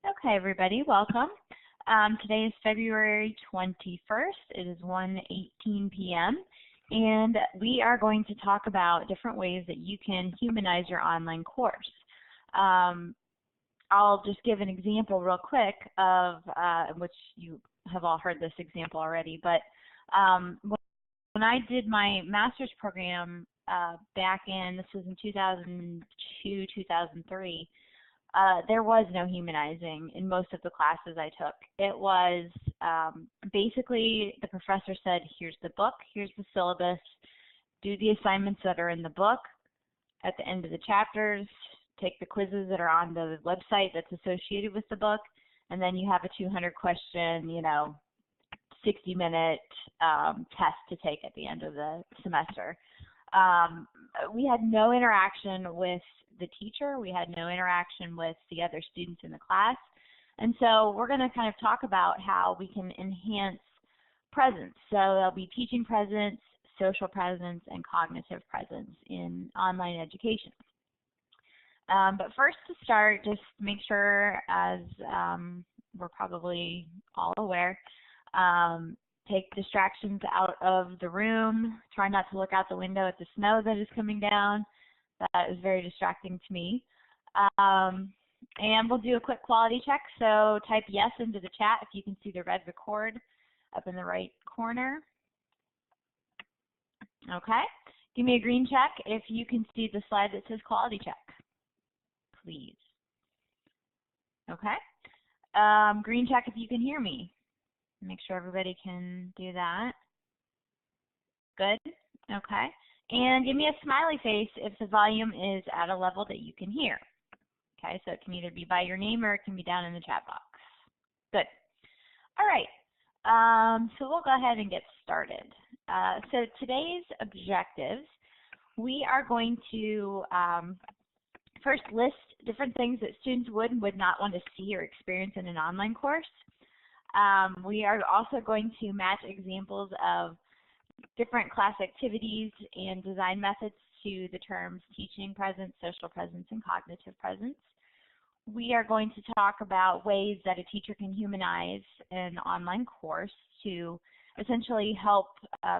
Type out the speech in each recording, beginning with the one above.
Okay, everybody, welcome. Today is February 21st. It is 1:18 p.m. and we are going to talk about different ways that you can humanize your online course. I'll just give an example real quick of which you have all heard this example already, but when I did my master's program back in, this was in 2002, 2003, there was no humanizing in most of the classes I took. It was basically the professor said, here's the book, here's the syllabus, do the assignments that are in the book at the end of the chapters, take the quizzes that are on the website that's associated with the book, and then you have a 200-question, 60-minute test to take at the end of the semester. We had no interaction with the teacher. We had no interaction with the other students in the class. And so we're going to kind of talk about how we can enhance presence. So there'll be teaching presence, social presence, and cognitive presence in online education. But first to start, just make sure, as we're probably all aware, take distractions out of the room. Try not to look out the window at the snow that is coming down. That is very distracting to me. And we'll do a quick quality check. So type yes into the chat if you can see the red record up in the right corner. Okay. Give me a green check if you can see the slide that says quality check, please. Okay. Green check if you can hear me. Make sure everybody can do that. Good. Okay. And give me a smiley face if the volume is at a level that you can hear. Okay, so it can either be by your name or it can be down in the chat box. Good. All right. So we'll go ahead and get started. So today's objectives, we are going to first list different things that students would and would not want to see or experience in an online course. We are also going to match examples of different class activities and design methods to the terms teaching presence, social presence, and cognitive presence. We are going to talk about ways that a teacher can humanize an online course to essentially help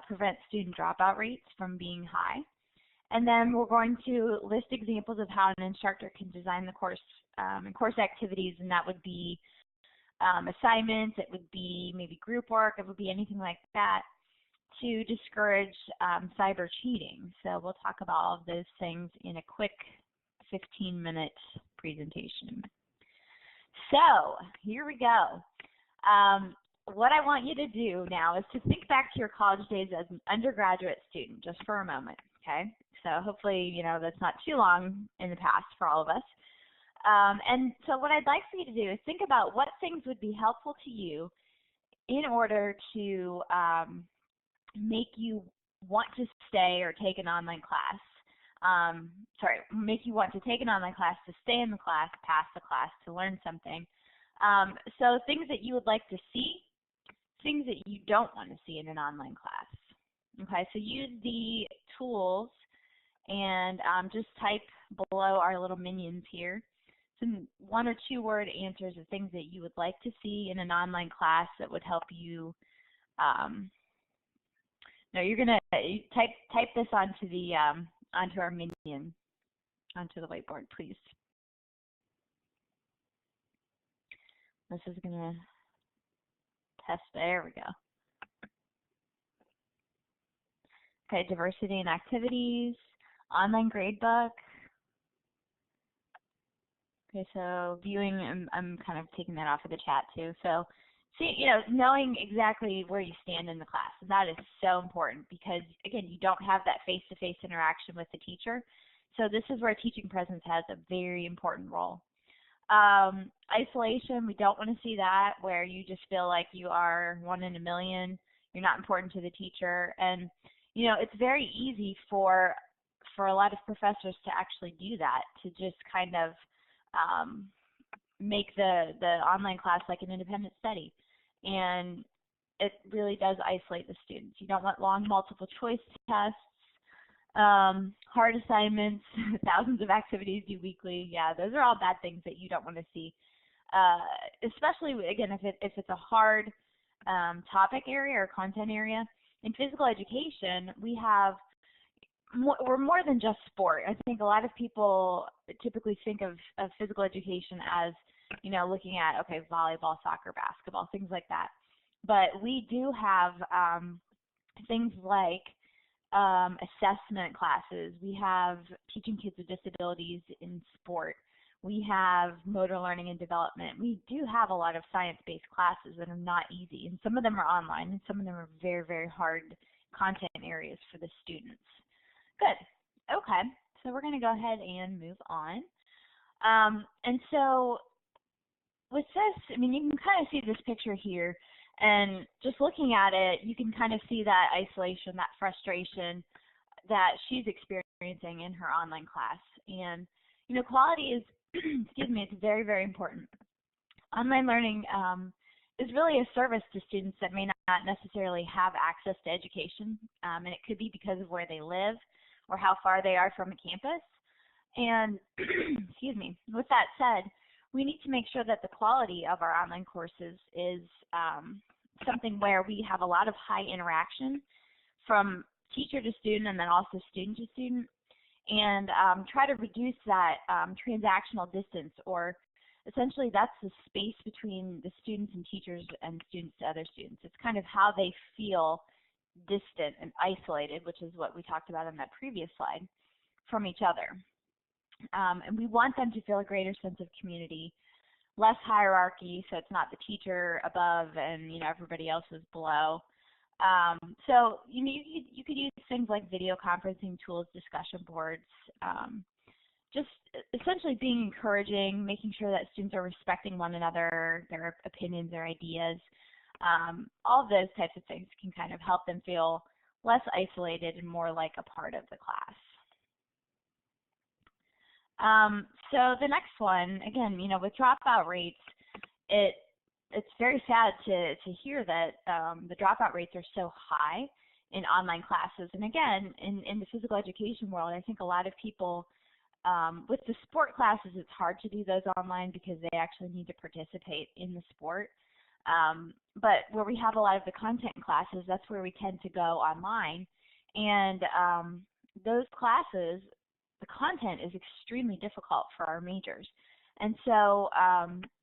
prevent student dropout rates from being high. And then we're going to list examples of how an instructor can design the course and course activities, and that would be assignments, it would be maybe group work, it would be anything like that, to discourage cyber cheating. So we'll talk about all of those things in a quick 15-minute presentation. So here we go. What I want you to do now is to think back to your college days as an undergraduate student, just for a moment, okay? So hopefully, that's not too long in the past for all of us. And so what I'd like for you to do is think about what things would be helpful to you in order to make you want to stay or take an online class. Make you want to take an online class, to stay in the class, pass the class, to learn something. So things that you would like to see, things that you don't want to see in an online class. Okay, so use the tools and just type below our little minions here some 1- or 2-word answers of things that you would like to see in an online class that would help you. No, you're gonna type this onto the onto our minion, onto the whiteboard, please. This is gonna test. There we go. Okay, diversity and activities, online gradebook. Okay, so viewing, I'm kind of taking that off of the chat too. So, see, knowing exactly where you stand in the class, that is so important because, again, you don't have that face-to-face interaction with the teacher. So this is where teaching presence has a very important role. Isolation, we don't want to see that, where you just feel like you are one in a million, you're not important to the teacher. And, it's very easy for a lot of professors to actually do that, to just kind of make the online class like an independent study. And it really does isolate the students. You don't want long multiple choice tests, hard assignments, thousands of activities due weekly. Yeah, those are all bad things that you don't want to see. especially, again, if it's a hard topic area or content area. In physical education, we're more than just sport. I think a lot of people typically think of physical education as, looking at, okay, volleyball, soccer, basketball, things like that. But we do have things like assessment classes. We have teaching kids with disabilities in sport. We have motor learning and development. We do have a lot of science-based classes that are not easy, and some of them are online, and some of them are very, very hard content areas for the students. Good. Okay, so we're going to go ahead and move on. And so with this, I mean, you can kind of see this picture here, and just looking at it, you can kind of see that isolation, that frustration that she's experiencing in her online class. And, quality is, excuse me, it's very, very important. Online learning is really a service to students that may not necessarily have access to education, and it could be because of where they live or how far they are from a campus. And, excuse me, with that said, we need to make sure that the quality of our online courses is something where we have a lot of high interaction from teacher to student and then also student to student, and try to reduce that transactional distance, or essentially that's the space between the students and teachers and students to other students. It's kind of how they feel distant and isolated, which is what we talked about on that previous slide, from each other. And we want them to feel a greater sense of community, less hierarchy, so it's not the teacher above and everybody else is below. So you could use things like video conferencing tools, discussion boards, just essentially being encouraging, making sure that students are respecting one another, their opinions, their ideas. All of those types of things can kind of help them feel less isolated and more like a part of the class. So the next one, again, with dropout rates, it's very sad to hear that the dropout rates are so high in online classes. And again, in the physical education world, I think a lot of people, with the sport classes, it's hard to do those online because they actually need to participate in the sport. But where we have a lot of the content classes, that's where we tend to go online. And those classes, the content is extremely difficult for our majors. And so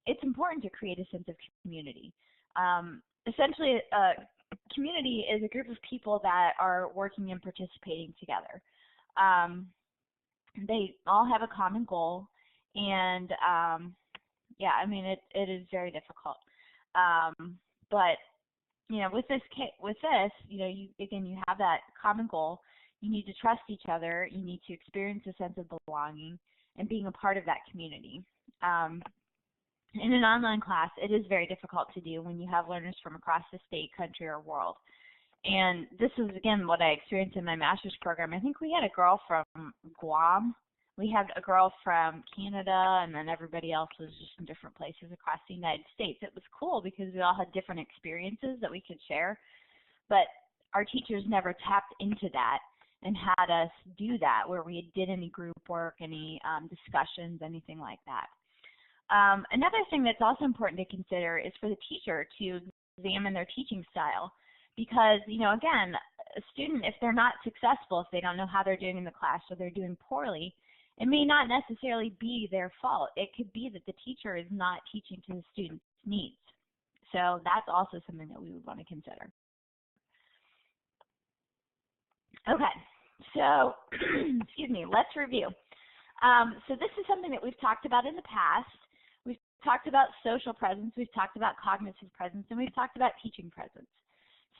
it's important to create a sense of community. Essentially, a community is a group of people that are working and participating together. They all have a common goal, and yeah, I mean, it is very difficult. But with this, you have that common goal. You need to trust each other. You need to experience a sense of belonging and being a part of that community. In an online class, it is very difficult to do when you have learners from across the state, country, or world. And this is, again, what I experienced in my master's program. I think we had a girl from Guam. We had a girl from Canada, and then everybody else was just in different places across the United States. It was cool because we all had different experiences that we could share, but our teachers never tapped into that and had us do that, where we did any group work, any discussions, anything like that. Another thing that's also important to consider is for the teacher to examine their teaching style, because, again, a student, if they're not successful, if they don't know how they're doing in the class or they're doing poorly, it may not necessarily be their fault. It could be that the teacher is not teaching to the student's needs. So that's also something that we would want to consider. Okay, so excuse me, let's review. So this is something that we've talked about in the past. We've talked about social presence, we've talked about cognitive presence, and we've talked about teaching presence.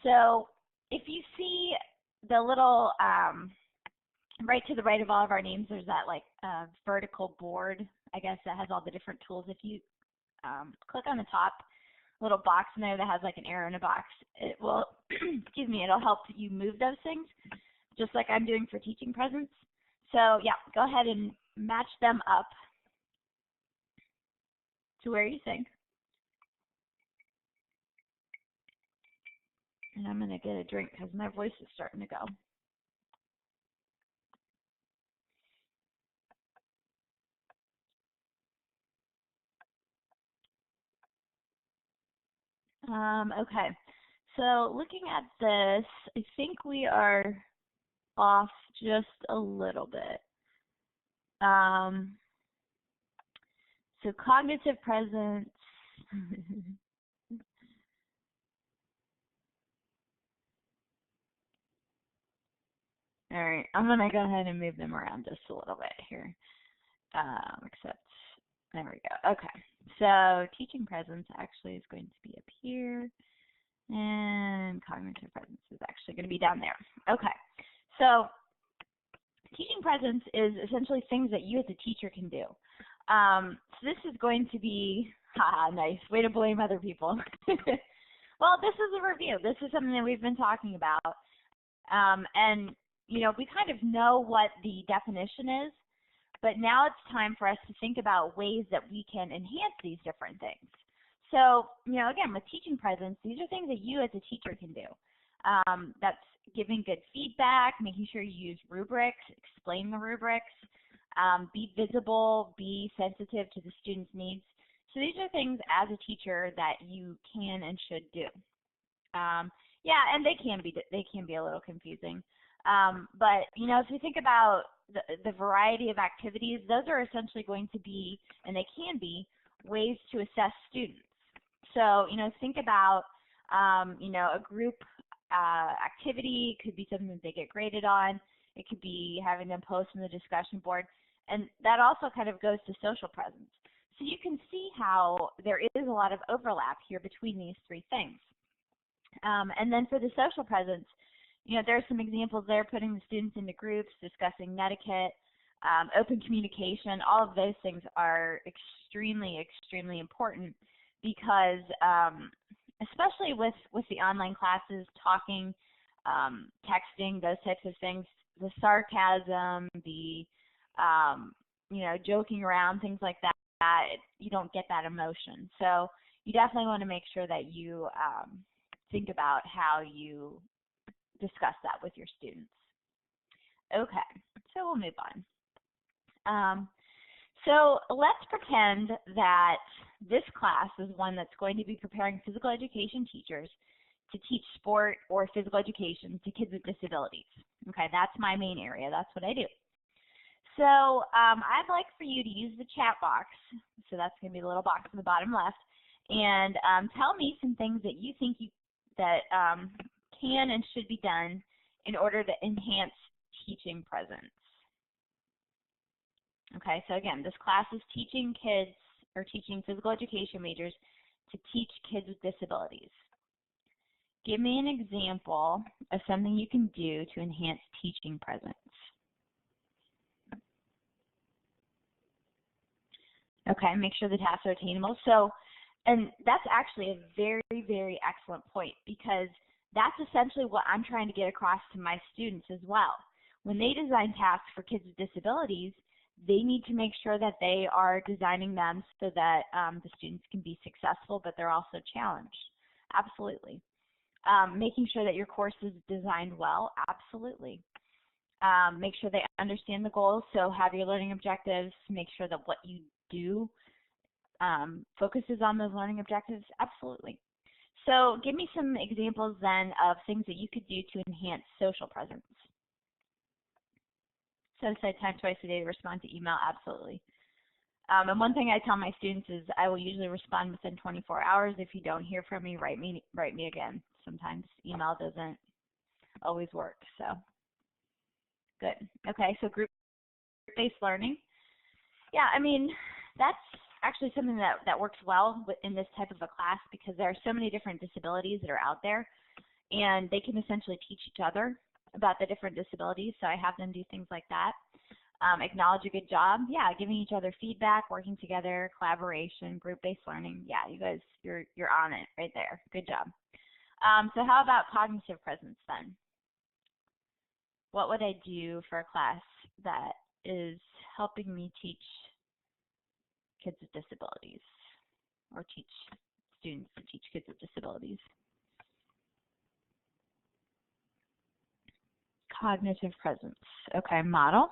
So if you see the little, right to the right of all of our names, there's that vertical board, I guess, that has all the different tools. If you click on the top little box in there that has like an arrow in a box, it will, excuse me, it'll help you move those things, just like I'm doing for teaching presence. So yeah, go ahead and match them up to where you think. And I'm going to get a drink because my voice is starting to go. Okay, so looking at this, I think we are off just a little bit. So cognitive presence. All right, I'm going to go ahead and move them around just a little bit here. Except, there we go. Okay, so teaching presence actually is going to be up here, and cognitive presence is actually going to be down there. Okay, so teaching presence is essentially things that you as a teacher can do. So this is going to be, haha, nice, way to blame other people. Well, this is a review. This is something that we've been talking about. And, you know, we kind of know what the definition is, but now it's time for us to think about ways that we can enhance these different things. So, you know, again, with teaching presence, these are things that you as a teacher can do. That's giving good feedback, making sure you use rubrics, explain the rubrics, be visible, be sensitive to the student's needs. So these are things as a teacher that you can and should do. Yeah, and they can be a little confusing. But you know, if you think about the variety of activities, those are essentially going to be, and they can be, ways to assess students. So you know, think about you know, a group activity. It could be something that they get graded on. It could be having them post in the discussion board, and that also kind of goes to social presence. So you can see how there is a lot of overlap here between these three things. And then for the social presence, you know, there are some examples there, putting the students into groups, discussing etiquette, open communication. All of those things are extremely, extremely important because especially with the online classes, talking, texting, those types of things, the sarcasm, the you know, joking around, things like that, you don't get that emotion. So you definitely want to make sure that you think about how you discuss that with your students. Okay, so we'll move on. So let's pretend that this class is one that's going to be preparing physical education teachers to teach sport or physical education to kids with disabilities. Okay, that's my main area. That's what I do. So I'd like for you to use the chat box. So that's going to be the little box in the bottom left. And tell me some things that you think that can and should be done in order to enhance teaching presence. Okay, so again, this class is teaching kids or teaching physical education majors to teach kids with disabilities. Give me an example of something you can do to enhance teaching presence. Okay, make sure the tasks are attainable. So, and that's actually a very, very excellent point, because that's essentially what I'm trying to get across to my students as well. When they design tasks for kids with disabilities, they need to make sure that they are designing them so that the students can be successful, but they're also challenged. Absolutely. Making sure that your course is designed well. Absolutely. Make sure they understand the goals, so have your learning objectives. Make sure that what you do focuses on those learning objectives. Absolutely. So give me some examples then of things that you could do to enhance social presence. Set aside time twice a day to respond to email. Absolutely. And one thing I tell my students is I will usually respond within 24 hours. If you don't hear from me, write me again. Sometimes email doesn't always work. So good. Okay, so group-based learning. Yeah, I mean, that's actually something that works well in this type of a class, because there are so many different disabilities that are out there, and they can essentially teach each other about the different disabilities. So I have them do things like that. Acknowledge a good job. Yeah, giving each other feedback, working together, collaboration, group-based learning. Yeah, you guys, you're on it right there. Good job. So how about cognitive presence then? What would I do for a class that is helping me teach kids with disabilities, or teach students to teach kids with disabilities? Cognitive presence. Okay, model.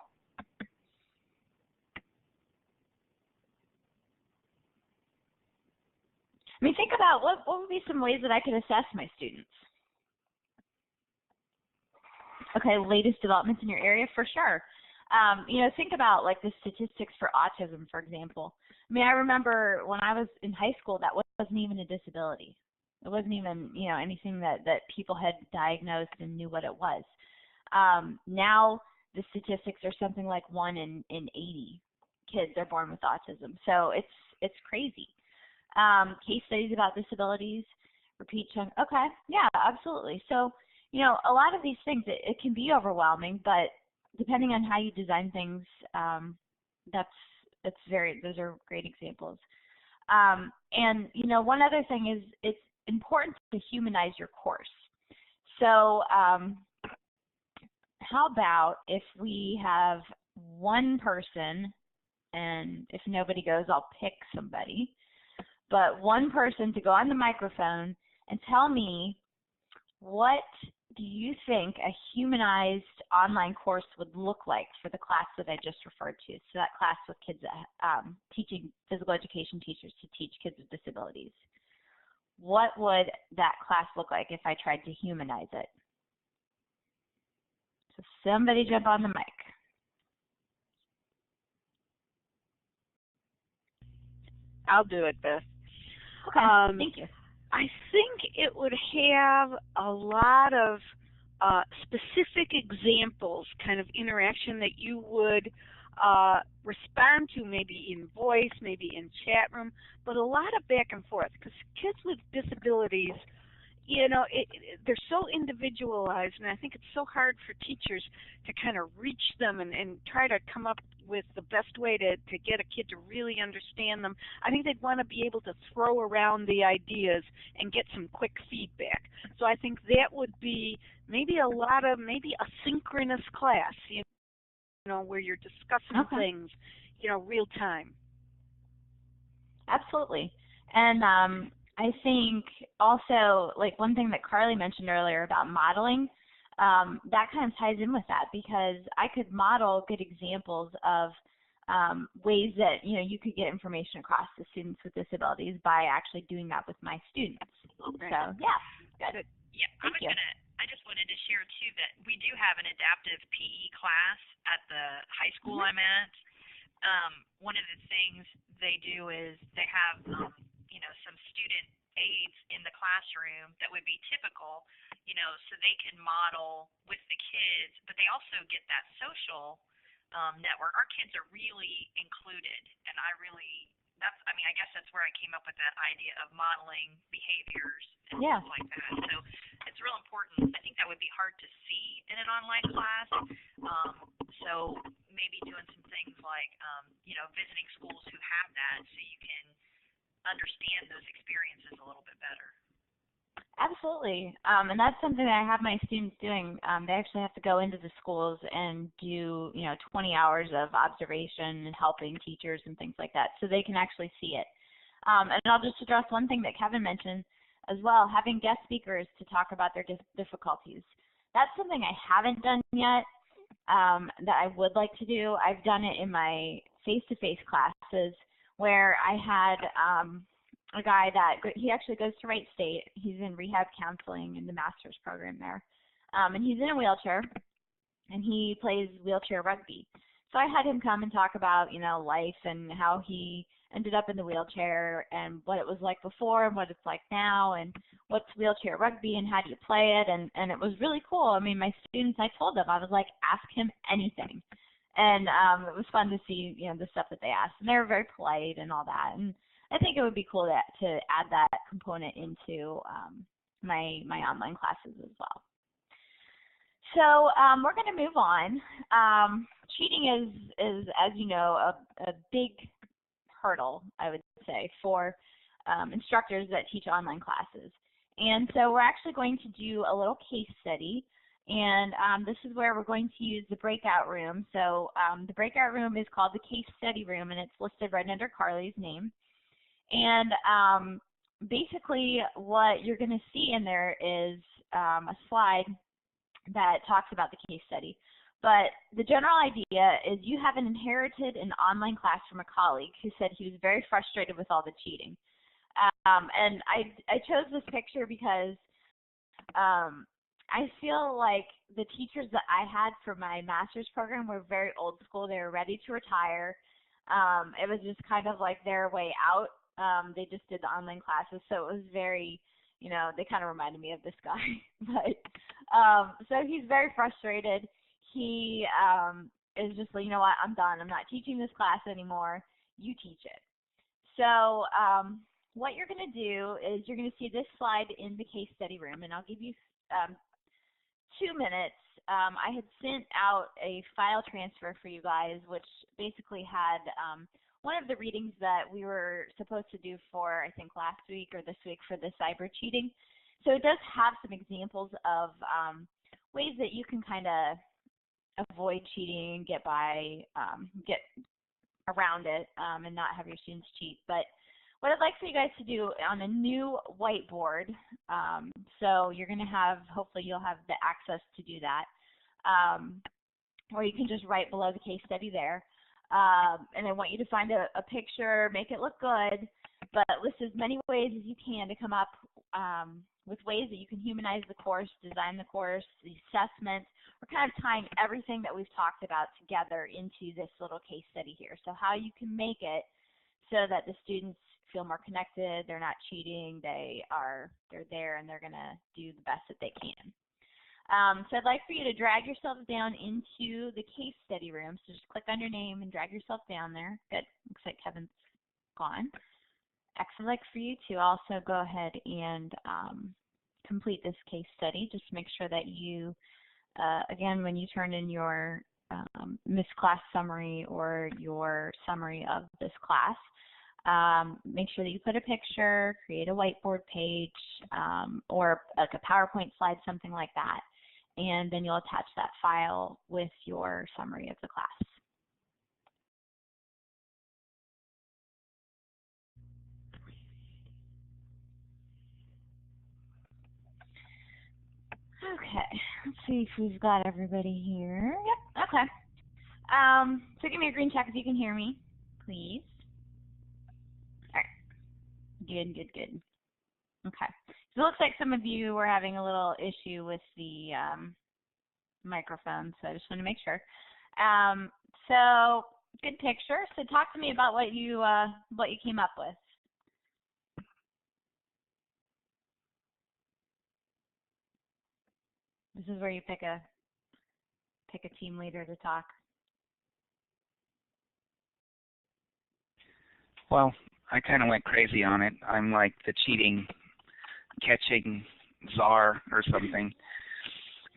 mean, think about what would be some ways that I could assess my students. Okay, latest developments in your area, for sure. You know, think about like the statistics for autism, for example. I mean, I remember when I was in high school, that wasn't even a disability. It wasn't even, you know, anything that people had diagnosed and knew what it was. Now the statistics are something like 1 in 80 kids are born with autism. So it's crazy. Case studies about disabilities, repeat chunk. Okay, yeah, absolutely. So, you know, a lot of these things, it can be overwhelming, but depending on how you design things, those are great examples. And, you know, one other thing is it's important to humanize your course. So how about if we have one person, and if nobody goes, I'll pick somebody, but one person to go on the microphone and tell me, what do you think a humanized online course would look like for the class that I just referred to? So that class with kids teaching physical education teachers to teach kids with disabilities. What would that class look like if I tried to humanize it? So somebody jump on the mic. I'll do it, Beth. Okay, thank you. I think it would have a lot of specific examples, kind of interaction that you would respond to, maybe in voice, maybe in chat room, but a lot of back and forth, because kids with disabilities, you know, they're so individualized, and I think it's so hard for teachers to kind of reach them and try to come up with the best way to get a kid to really understand them. I think they'd want to be able to throw around the ideas and get some quick feedback. So I think that would be maybe a synchronous class, you know, where you're discussing things, you know, real time. Absolutely. And I think also, like one thing that Carly mentioned earlier about modeling, that kind of ties in with that, because I could model good examples of ways that, you know, you could get information across to students with disabilities by actually doing that with my students. Right. So yeah, good. Yeah, I just wanted to share too that we do have an adaptive PE class at the high school I'm at. One of the things they do is they have you know, some student aids in the classroom that would be typical, you know, so they can model with the kids, but they also get that social network. Our kids are really included, and I guess that's where I came up with that idea of modeling behaviors and things like that. So it's real important. I think that would be hard to see in an online class. So maybe doing some things like, you know, visiting schools who have that so you can understand those experiences a little bit better. Absolutely. And that's something that I have my students doing. They actually have to go into the schools and do, you know, 20 hours of observation and helping teachers and things like that, so they can actually see it. And I'll just address one thing that Kevin mentioned as well, having guest speakers to talk about their difficulties. That's something I haven't done yet that I would like to do. I've done it in my face-to-face classes, where I had a guy that he actually goes to Wright State. He's in rehab counseling in the master's program there. And he's in a wheelchair, and he plays wheelchair rugby. So I had him come and talk about, you know, life and how he ended up in the wheelchair and what it was like before and what it's like now and what's wheelchair rugby and how do you play it. And it was really cool. I mean, my students, I told them, I was like, ask him anything. And it was fun to see, you know, the stuff that they asked. And they were very polite and all that. And I think it would be cool to add that component into my online classes as well. So we're going to move on. Cheating is, as you know, a big hurdle, I would say, for instructors that teach online classes. And so we're actually going to do a little case study. And this is where we're going to use the breakout room. So the breakout room is called the case study room, and it's listed right under Carly's name. And basically what you're going to see in there is a slide that talks about the case study. But the general idea is you haven't inherited an online class from a colleague who said he was very frustrated with all the cheating. And I chose this picture because I feel like the teachers that I had for my master's program were very old school. They were ready to retire. It was just kind of like their way out. They just did the online classes, so it was very, you know, they kind of reminded me of this guy. But so he's very frustrated. He is just like, you know what, I'm done. I'm not teaching this class anymore. You teach it. So what you're going to do is you're going to see this slide in the case study room, and I'll give you 2 minutes. I had sent out a file transfer for you guys, which basically had one of the readings that we were supposed to do for, I think, last week or this week for the cyber cheating. So it does have some examples of ways that you can kind of avoid cheating, get around it, and not have your students cheat. But what I'd like for you guys to do on a new whiteboard, so you're going to have, hopefully you'll have the access to do that, or you can just write below the case study there. And I want you to find a picture, make it look good, but list as many ways as you can to come up with ways that you can humanize the course, design the course, the assessments. We're kind of tying everything that we've talked about together into this little case study here. So how you can make it so that the students feel more connected, they're not cheating, they're there, and they're going to do the best that they can. So I'd like for you to drag yourself down into the case study room. So just click on your name and drag yourself down there. Good. Looks like Kevin's gone. I'd like for you to also go ahead and complete this case study. Just make sure that you, again, when you turn in your Miss Class summary or your summary of this class, make sure that you put a picture, create a whiteboard page, or like a PowerPoint slide, something like that. And then you'll attach that file with your summary of the class. Okay, let's see if we've got everybody here. Yep, okay. So give me a green check if you can hear me, please. All right, good. Okay, so it looks like some of you were having a little issue with the microphone, so I just want to make sure. So good picture. So talk to me about what you came up with. This is where you pick a team leader to talk. Well, I kind of went crazy on it. I'm like the cheating, catching czar or something.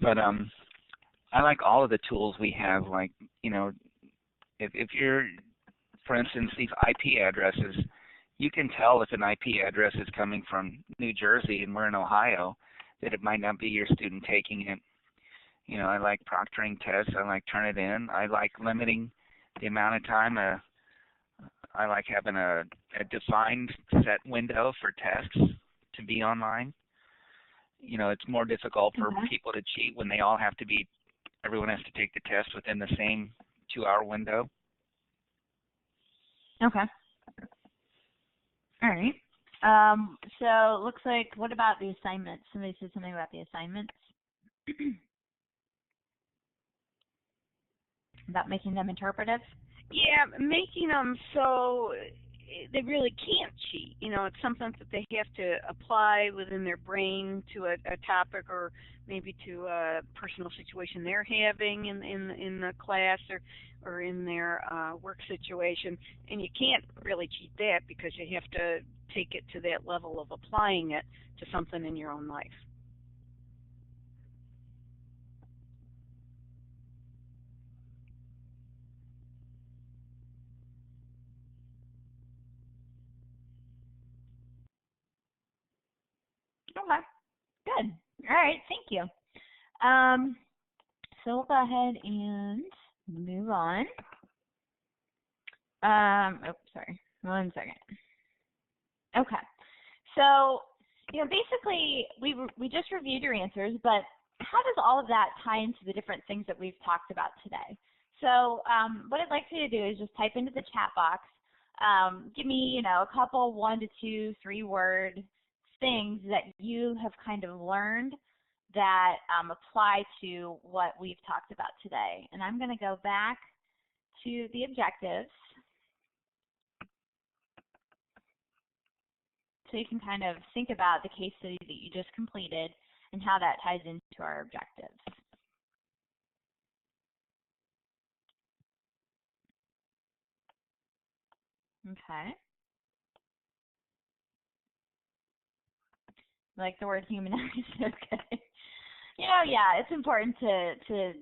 But I like all of the tools we have. Like, you know, if you're, for instance, these IP addresses, you can tell if an IP address is coming from New Jersey and we're in Ohio, that it might not be your student taking it. You know, I like proctoring tests. I like turn it in. I like limiting the amount of time. I like having a defined set window for tests to be online. You know, it's more difficult for people to cheat when they all have to be, everyone has to take the test within the same 2-hour window. Okay. All right. So it looks like, what about the assignments? Somebody said something about the assignments. About making them interpretive? Yeah, making them so they really can't cheat. You know, it's something that they have to apply within their brain to a topic or maybe to a personal situation they're having in the class or in their work situation. And you can't really cheat that because you have to take it to that level of applying it to something in your own life. Okay, good. All right, thank you. So we'll go ahead and move on. Sorry, 1 second. Okay, so basically we just reviewed your answers, but how does all of that tie into the different things that we've talked about today? So what I'd like for you to do is just type into the chat box give me, you know, a couple 1 to 2, 3 word things that you have kind of learned that apply to what we've talked about today. And I'm going to go back to the objectives so you can kind of think about the case study that you just completed and how that ties into our objectives. Okay. Like the word humanize. Okay. You know, yeah, it's important to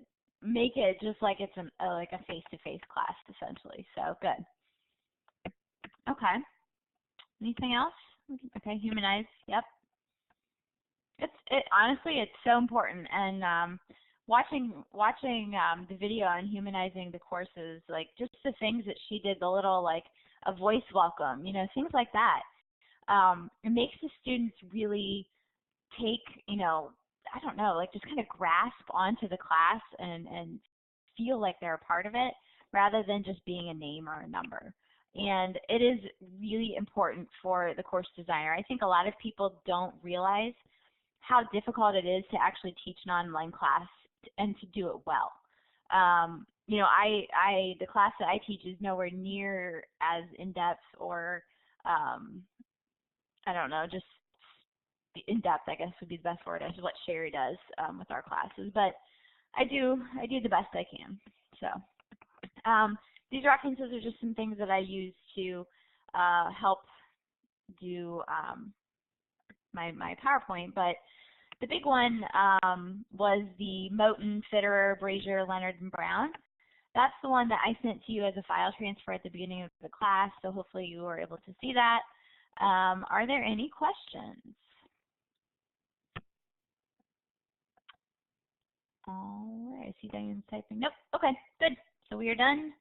make it just like it's like a face-to-face class essentially. So good. Okay. Anything else? Okay, humanize. Yep. Honestly, it's so important. And watching the video on humanizing the courses, like just the things that she did, the little like a voice welcome, you know, things like that. It makes the students really take, you know, I don't know, like just kind of grasp onto the class and feel like they're a part of it rather than just being a name or a number. And it is really important for the course designer. I think a lot of people don't realize how difficult it is to actually teach an online class and to do it well. You know, the class that I teach is nowhere near as in-depth or, I don't know, just in-depth, I guess would be the best word, as what Sherry does with our classes. But I do the best I can. So these references are just some things that I use to help do my PowerPoint. But the big one was the Moten, Fitterer, Brazier, Leonard, and Brown. That's the one that I sent to you as a file transfer at the beginning of the class, so hopefully you were able to see that. Are there any questions? All right, I see Diane's typing. Nope, okay, good. So we are done.